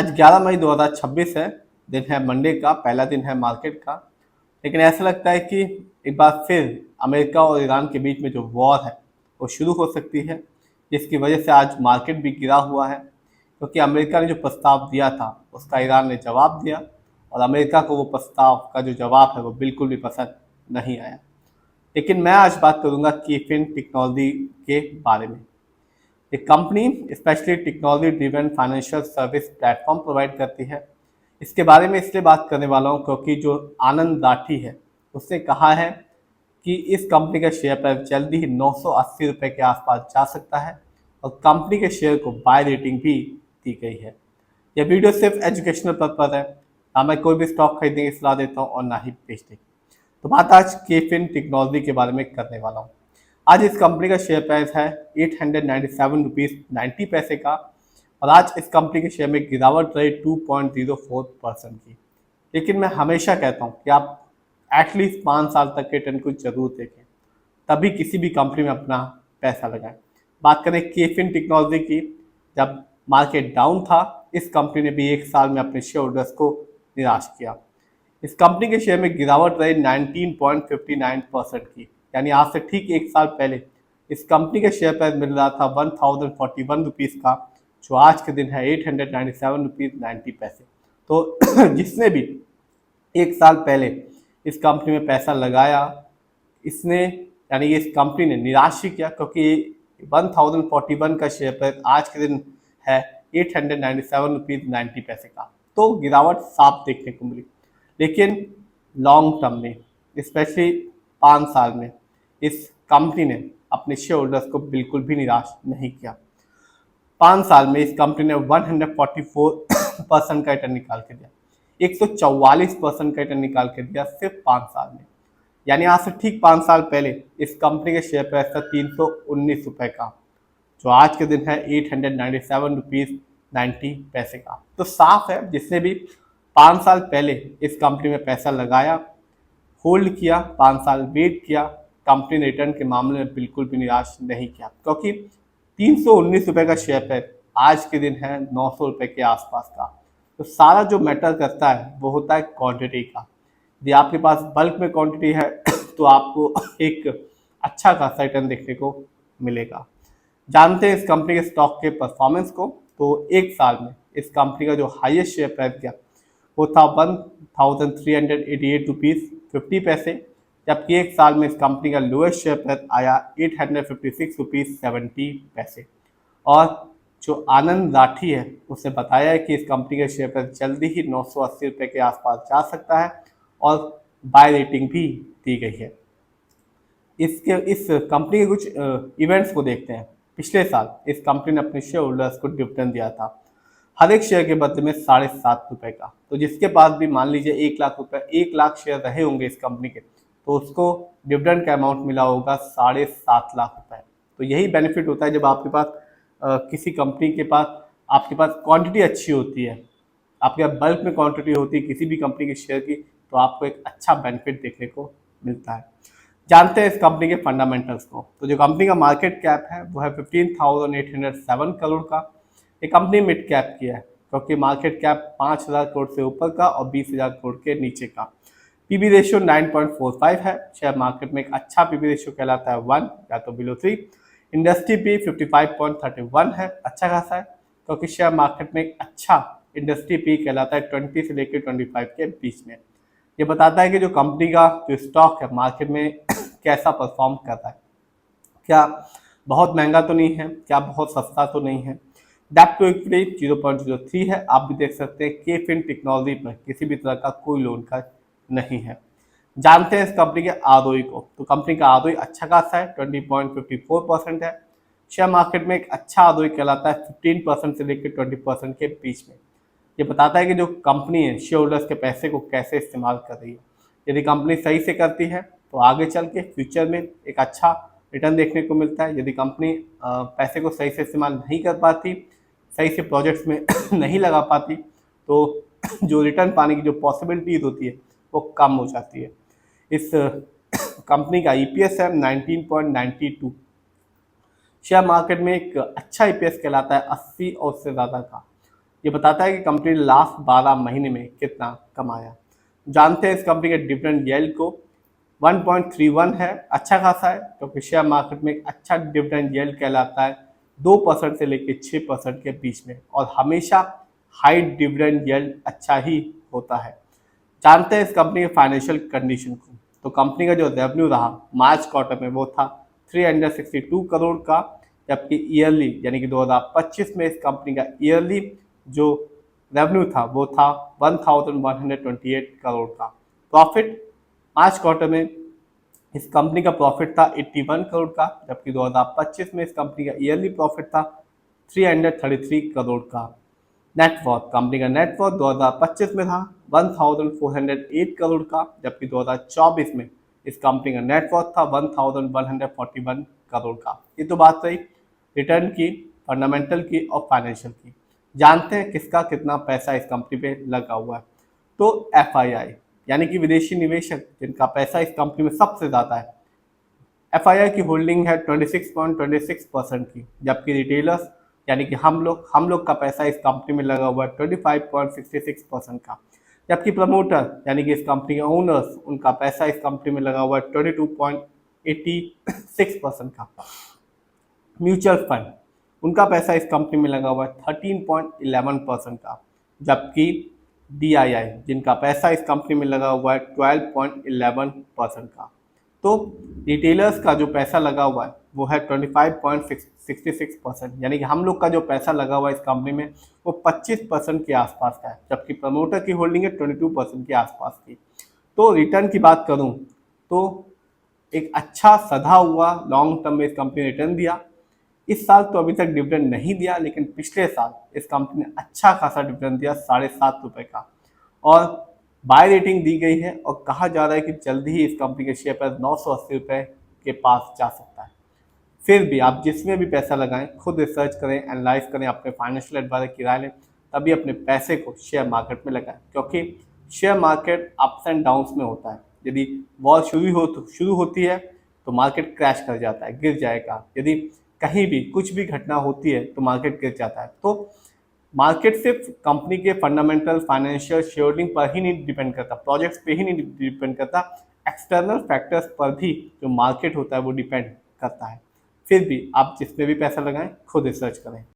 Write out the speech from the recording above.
आज 11 मई 2026 है। दिन है मंडे का, पहला दिन है मार्केट का। लेकिन ऐसा लगता है कि एक बार फिर अमेरिका और ईरान के बीच में जो वॉर है वो शुरू हो सकती है, जिसकी वजह से आज मार्केट भी गिरा हुआ है, क्योंकि अमेरिका ने जो प्रस्ताव दिया था उसका ईरान ने जवाब दिया, और अमेरिका को वो प्रस्ताव का जो जवाब है वो बिल्कुल भी पसंद नहीं आया। लेकिन मैं आज बात करूंगा कीफिन टेक्नोलॉजी के बारे में। एक company specially technology driven financial service platform provide करती है। इसके बारे में इसलिए बात करने वाला हूँ क्योंकि जो आनंद राठी है उसने कहा है कि इस कंपनी का शेयर प्राइस जल्दी ही 980 रुपये के आसपास जा सकता है, और कंपनी के शेयर को बाय रेटिंग भी दी गई है। यह वीडियो सिर्फ एजुकेशनल पर्पज है, ना मैं कोई भी स्टॉक खरीदने की सलाह देता हूँ और ना ही बेचने की। तो बात आज केफिन टेक्नोलॉजी के बारे में करने वाला हूँ। आज इस कंपनी का शेयर प्राइस है 897 रुपीज़ 90 पैसे का, और आज इस कंपनी के शेयर में गिरावट रही 2.04% की। लेकिन मैं हमेशा कहता हूँ कि आप एटलीस्ट 5 साल तक के ट्रेंड को जरूर देखें, तभी किसी भी कंपनी में अपना पैसा लगाएं। बात करें केफिन टेक्नोलॉजी की, जब मार्केट डाउन था इस कंपनी ने भी 1 साल में अपने शेयर होल्डर्स को निराश किया। इस कंपनी के शेयर में गिरावट रही 19.59% की, यानी आज से ठीक 1 साल पहले इस कंपनी के शेयर प्राइस मिल रहा था 1041 रुपीज़ का, जो आज के दिन है 897 रुपीज़ 90 पैसे। तो जिसने भी 1 साल पहले इस कंपनी में पैसा लगाया, इसने यानी इस कंपनी ने निराश ही किया, क्योंकि 1041 का शेयर प्राइस आज के दिन है 897 रुपीज़ 90 पैसे का। तो गिरावट साफ देखने को मिली। लेकिन लॉन्ग टर्म में, स्पेशली 5 साल में, इस कंपनी ने अपने शेयर होल्डर्स को बिल्कुल भी निराश नहीं किया। 5 साल में इस कंपनी ने 144% का रिटर्न निकाल के दिया, 144% का रिटर्न निकाल के दिया सिर्फ 5 साल में। यानी आज से ठीक 5 साल पहले इस कंपनी के शेयर प्राइस था 319 रुपये का, जो आज के दिन है 897 रुपीज़ 90 पैसे का। तो साफ है, जिसने भी 5 साल पहले इस कंपनी में पैसा लगाया, होल्ड किया, 5 साल वेट किया, कंपनी ने रिटर्न के मामले में बिल्कुल भी निराश नहीं किया, क्योंकि 319 रुपये का शेयर प्राइस आज के दिन है 900 रुपये के आसपास का। तो सारा जो मैटर करता है वो होता है क्वांटिटी का। यदि आपके पास बल्क में क्वांटिटी है तो आपको एक अच्छा खासा रिटर्न देखने को मिलेगा। जानते हैं इस कंपनी के स्टॉक के परफॉर्मेंस को। तो 1 साल में इस कंपनी का जो हाईएस्ट शेयर प्राइस गया वो था 1388 रुपीज़ 50 पैसे, जबकि 1 साल में इस कंपनी का लोएस्ट शेयर प्राइस आया 856 रुपीज़ 70 पैसे। और जो आनंद राठी है उसने बताया है कि इस कंपनी का शेयर प्राइस जल्दी ही 980 रुपये के आसपास जा सकता है, और बाय रेटिंग भी दी गई है। इस कंपनी के कुछ इवेंट्स को देखते हैं। पिछले साल इस कंपनी ने अपने शेयर होल्डर्स को डिविडेंड दिया था, हर एक शेयर के बदले में 7.5 रुपये का। तो जिसके पास भी मान लीजिए 1 लाख रुपये, 1 लाख शेयर रहे होंगे इस कंपनी के, तो उसको डिविडेंड का अमाउंट मिला होगा 7.5 लाख रुपये। तो यही बेनिफिट होता है जब आपके पास किसी कंपनी के पास आपके पास क्वांटिटी अच्छी होती है, आपके पास बल्क में क्वांटिटी होती है किसी भी कंपनी के शेयर की, तो आपको एक अच्छा बेनिफिट देखने को मिलता है। जानते हैं इस कंपनी के फंडामेंटल्स को। तो जो कंपनी का मार्केट कैप है वो है 15,807 करोड़ का। ये कंपनी मिड कैप की है, क्योंकि मार्केट कैप 5,000 करोड़ से ऊपर का और 20,000 करोड़ के नीचे का। पीबी रेशियो 9.45 है। शेयर मार्केट में एक अच्छा पीबी रेशियो कहलाता है 1 या तो बिलो 3। इंडस्ट्री पी 55.31 है, अच्छा खासा है, क्योंकि शेयर मार्केट में एक अच्छा इंडस्ट्री पी कहलाता है 20 से लेकर 25 के बीच में। ये बताता है कि जो कंपनी का जो स्टॉक है मार्केट में कैसा परफॉर्म कर रहा है, क्या बहुत महंगा तो नहीं है, क्या बहुत सस्ता तो नहीं है। डेप्ट टू इक्विटी 0.03 है। आप भी देख सकते हैं केफिन टेक्नोलॉजी पर किसी भी तरह का कोई लोन का नहीं है। जानते हैं इस कंपनी के आरओई को। तो कंपनी का आरओई अच्छा खासा है, 20.54% है। शेयर मार्केट में एक अच्छा आरओई कहलाता है 15% से लेकर 20% के बीच में। ये बताता है कि जो कंपनी है शेयर होल्डर्स के पैसे को कैसे इस्तेमाल कर रही है। यदि कंपनी सही से करती है तो आगे चल के फ्यूचर में एक अच्छा रिटर्न देखने को मिलता है। यदि कंपनी पैसे को सही से इस्तेमाल नहीं कर पाती, सही से प्रोजेक्ट्स में नहीं लगा पाती, तो जो रिटर्न पाने की जो पॉसिबिलिटीज होती है वो कम हो जाती है। इस कंपनी का ईपीएस है 19.92। शेयर मार्केट में एक अच्छा ईपीएस कहलाता है 80 और उससे ज़्यादा का। ये बताता है कि कंपनी ने लास्ट 12 महीने में कितना कमाया। जानते हैं इस कंपनी के डिविडेंड यील्ड को। 1.31 है, अच्छा खासा है, क्योंकि शेयर मार्केट में एक अच्छा डिविडेंड यील्ड कहलाता है 2% से लेकर 6% के बीच में, और हमेशा हाई डिविडेंड यील्ड अच्छा ही होता है। जानते हैं इस कंपनी के फाइनेंशियल कंडीशन को। तो कंपनी का जो रेवेन्यू रहा मार्च क्वार्टर में वो था 362 करोड़ का, जबकि ईयरली यानी कि 2025 में इस कंपनी का ईयरली जो रेवेन्यू था वो था 1128 करोड़ का। प्रॉफिट मार्च क्वार्टर में इस कंपनी का प्रॉफिट था 81 करोड़ का, जबकि 2025 में इस कंपनी का ईयरली प्रॉफिट था 333 करोड़ का। नेटवर्थ, कंपनी का नेटवर्थ 2025 में था 1408 करोड़ का, जबकि 2024 में इस कंपनी का नेटवर्थ था 1141 करोड़ का। ये तो बात रही रिटर्न की, फंडामेंटल की और फाइनेंशियल की। जानते हैं किसका कितना पैसा इस कंपनी पे लगा हुआ है। तो एफआईआई यानी कि विदेशी निवेशक जिनका पैसा इस कंपनी में सबसे ज़्यादा है, एफआईआई की होल्डिंग है 26.26% की, जबकि रिटेलर्स यानी कि हम लोग का पैसा इस कंपनी में लगा हुआ है 25.66% का, जबकि प्रमोटर यानी कि इस कंपनी के ओनर्स उनका पैसा इस कंपनी में लगा हुआ है 22.86% का। म्यूचुअल फंड उनका पैसा इस कंपनी में लगा हुआ है 13.11% का, जबकि डीआईआई जिनका पैसा इस कंपनी में लगा हुआ है 12.11% का। तो रिटेलर्स का जो पैसा लगा हुआ है वो है 25.66%, यानी कि हम लोग का जो पैसा लगा हुआ है इस कंपनी में वो 25% के आसपास का है, जबकि प्रमोटर की होल्डिंग है 22% के आसपास की। तो रिटर्न की बात करूं तो एक अच्छा सधा हुआ लॉन्ग टर्म में इस कंपनी ने रिटर्न दिया। इस साल तो अभी तक डिविडेंड नहीं दिया, लेकिन पिछले साल इस कंपनी ने अच्छा खासा डिविडेंड दिया ₹7.5 का, और बाय रेटिंग दी गई है, और कहा जा रहा है कि जल्दी ही इस कंपनी के शेयर पर ₹980 के पास जा सकता है। फिर भी आप जिसमें भी पैसा लगाएं खुद रिसर्च करें, एनालाइज करें, अपने फाइनेंशियल एडवाइजर की राय लें, तभी अपने पैसे को शेयर मार्केट में लगाएं, क्योंकि share market ups and downs में होता है। यदि वॉर शुरू होती है तो मार्केट क्रैश कर जाता है, गिर जाएगा। यदि कहीं भी कुछ भी घटना होती है तो मार्केट गिर जाता है। तो मार्केट सिर्फ कंपनी के फंडामेंटल फाइनेंशियल शेयरिंग पर ही नहीं डिपेंड करता, प्रोजेक्ट्स पे ही नहीं डिपेंड करता, एक्सटर्नल फैक्टर्स पर भी जो मार्केट होता है वो डिपेंड करता है। फिर भी आप जिसमें भी पैसा लगाएं खुद रिसर्च करें।